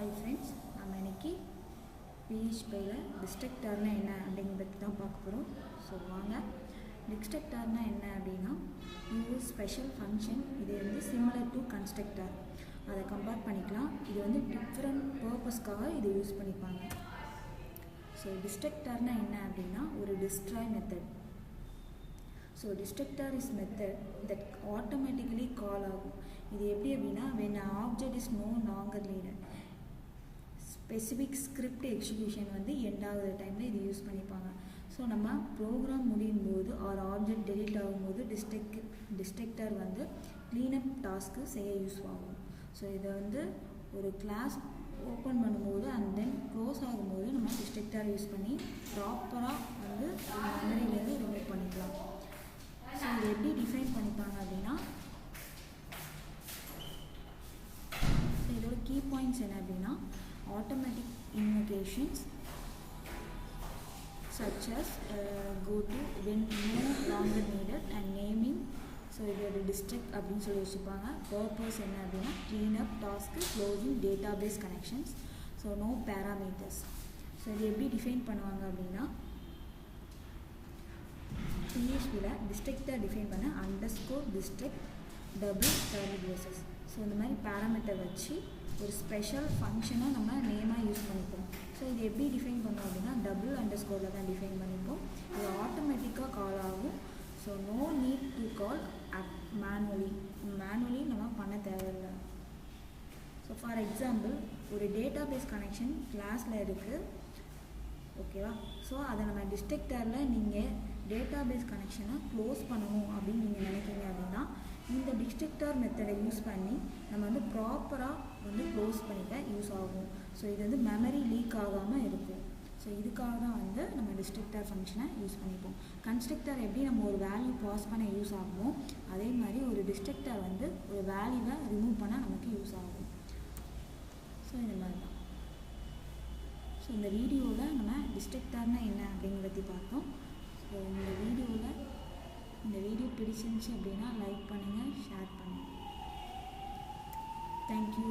Hi friends, நம்ம இன்னைக்கு PHPல டிஸ்ட்ரக்டர்னா என்ன அப்படிங்கறத பத்தி தான் பார்க்க போறோம். ஸோ வாங்க. டிஸ்ட்ரக்டர்னா என்ன அப்படின்னா யூஸ் ஸ்பெஷல் ஃபங்க்ஷன். இது வந்து சிமிலர் டு கன்ஸ்ட்ரக்டர். அதை கம்பேர் பண்ணிக்கலாம். இது வந்து டிஃப்ரெண்ட் பர்பஸ்க்காக இது யூஸ் பண்ணிப்பாங்க. ஸோ டிஸ்ட்ரக்டர்னா என்ன அப்படின்னா ஒரு destroy method. So destructor is method that automatically call ஆகும். இது எப்படி அப்படின்னா when an object is no longer needed, specific script execution வந்து எண்ட் ஆகுற டைமில் இது யூஸ் பண்ணிப்பாங்க. ஸோ நம்ம ப்ரோக்ராம் முடியும் போது ஆர் ஆப்ஜெக்ட் டெலிட் ஆகும்போது டிஸ்ட்ரக்டர் வந்து க்ளீனப் டாஸ்க்கு செய்ய யூஸ் ஆகும். ஸோ இதை வந்து ஒரு கிளாஸ் ஓப்பன் பண்ணும்போது அண்ட் தென் க்ளோஸ் ஆகும்போது நம்ம டிஸ்ட்ரக்டர் யூஸ் பண்ணி ப்ராப்பராக வந்து மெமரியிலேருந்து ரிமூவ் பண்ணிக்கலாம். ஸோ இது எப்படி டிஃபைன் பண்ணிப்பாங்க அப்படின்னா இதோட கீ பாயிண்ட்ஸ் என்ன அப்படின்னா automatic invocations such as go to when no longer needed and naming. So இதோட டிஸ்ட்ரக்ட் அப்படின்னு சொல்லி வச்சுப்பாங்க. பர்பஸ் என்ன அப்படின்னா க்ளீன் அப் டாஸ்க்கு, closing database connections. So no parameters. So இது எப்படி டிஃபைன் பண்ணுவாங்க அப்படின்னா PHPல டிஸ்ட்ரக்டர் டிஃபைன் பண்ண underscore destruct double curly braces. So இந்த மாதிரி பேராமீட்டர் வச்சு ஒரு ஸ்பெஷல் ஃபங்க்ஷனை நம்ம நேமாக யூஸ் பண்ணிப்போம். ஸோ இது எப்படி டிஃபைன் பண்ணோம் அப்படின்னா டபுள் அண்டர்ஸ்கோரில் தான் டிஃபைன் பண்ணிப்போம். இது ஆட்டோமேட்டிக்காக கால் ஆகும். So no need to call manually நம்ம பண்ண தேவையில்லை. ஸோ ஃபார் எக்ஸாம்பிள் ஒரு டேட்டாபேஸ் கனெக்ஷன் கிளாஸில் இருக்குது, ஓகேவா? ஸோ அதை நம்ம டிஸ்ட்ரக்டரில் நீங்கள் டேட்டாபேஸ் கனெக்ஷனை க்ளோஸ் பண்ணணும் அப்படின்னு நீங்கள் நினைக்கிறீங்க அப்படின்னா இந்த டிஸ்ட்ரக்டர் மெத்தடை யூஸ் பண்ணி நம்ம வந்து ப்ராப்பராக வந்து க்ளோஸ் பண்ணிக்க யூஸ் ஆகும். ஸோ இது வந்து மெமரி லீக் ஆகாமல் இருக்கும். ஸோ இதுக்காக தான் வந்து நம்ம டிஸ்ட்ரக்டர் ஃபங்க்ஷனை யூஸ் பண்ணிப்போம். கன்ஸ்ட்ரக்டர் எப்படி நம்ம ஒரு வேல்யூ பாஸ் பண்ண யூஸ் ஆகுமோ அதே மாதிரி ஒரு டிஸ்ட்ரக்டர் வந்து ஒரு வேல்யூவை ரிமூவ் பண்ண நமக்கு யூஸ் ஆகும். ஸோ இந்த மாதிரி தான். ஸோ இந்த வீடியோவில் நம்ம டிஸ்ட்ரக்டர்னா என்ன அப்படிங்கிறத பற்றி பார்த்தோம். ஸோ இந்த வீடியோ பிடிச்சிருந்துச்சு அப்படின்னா லைக் பண்ணுங்கள், ஷேர் பண்ணுங்கள். தேங்க்யூ.